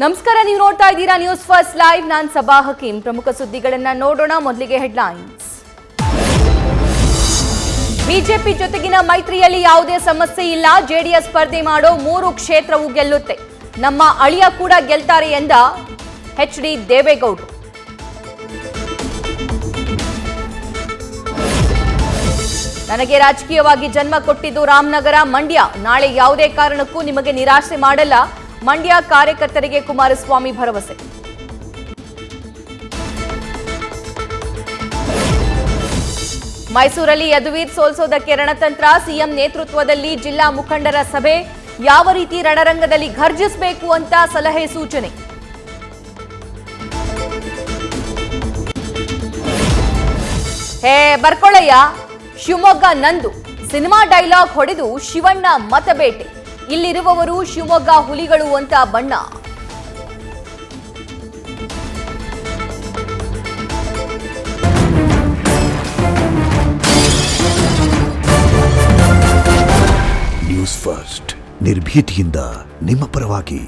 ನಮಸ್ಕಾರ, ನೀವು ನೋಡ್ತಾ ಇದ್ದೀರಾ ನ್ಯೂಸ್ ಫಸ್ಟ್ ಲೈವ್. ನಾನು ಸಬಾ ಹಕೀಂ. ಪ್ರಮುಖ ಸುದ್ದಿಗಳನ್ನ ನೋಡೋಣ. ಮೊದಲಿಗೆ ಹೆಡ್ಲೈನ್ಸ್. ಬಿಜೆಪಿ ಜೊತೆಗಿನ ಮೈತ್ರಿಯಲ್ಲಿ ಯಾವುದೇ ಸಮಸ್ಯೆ ಇಲ್ಲ. ಜೆಡಿಎಸ್ ಸ್ಪರ್ಧೆ ಮಾಡೋ 3 ಕ್ಷೇತ್ರವೂ ಗೆಲ್ಲುತ್ತೆ. ನಮ್ಮ ಅಳಿಯ ಕೂಡ ಗೆಲ್ತಾರೆ ಎಂದ ಎಚ್.ಡಿ. ದೇವೇಗೌಡರು. ನನಗೆ ರಾಜಕೀಯವಾಗಿ ಜನ್ಮ ಕೊಟ್ಟಿದ್ದು ರಾಮನಗರ, ಮಂಡ್ಯ. ನಾಳೆ ಯಾವುದೇ ಕಾರಣಕ್ಕೂ ನಿಮಗೆ ನಿರಾಶೆ ಮಾಡಲ್ಲ. ಮಂಡ್ಯ ಕಾರ್ಯಕರ್ತರಿಗೆ ಕುಮಾರಸ್ವಾಮಿ ಭರವಸೆ. ಮೈಸೂರಲ್ಲಿ ಯದುವೀರ್ ಸೋಲಿಸೋದಕ್ಕೆ ರಣತಂತ್ರ. ಸಿಎಂ ನೇತೃತ್ವದಲ್ಲಿ ಜಿಲ್ಲಾ ಮುಖಂಡರ ಸಭೆ. ಯಾವ ರೀತಿ ರಣರಂಗದಲ್ಲಿ ಘರ್ಜಿಸಬೇಕು ಅಂತ ಸಲಹೆ ಸೂಚನೆ. ಹೇ ಬರ್ಕೊಳ್ಳಯ್ಯ, ಶಿವಮೊಗ್ಗ ನಂದು. ಸಿನಿಮಾ ಡೈಲಾಗ್ ಹೊಡೆದು ಶಿವಣ್ಣ ಮತಬೇಟೆ. ಇಲ್ಲಿರುವವರು ಶಿವಮೊಗ್ಗ ಹುಲಿಗಳು ಅಂತ ಬಣ್ಣ. ನ್ಯೂಸ್ ಫಸ್ಟ್, ನಿರ್ಭೀತಿಯಿಂದ ನಿಮ್ಮ ಪರವಾಗಿ.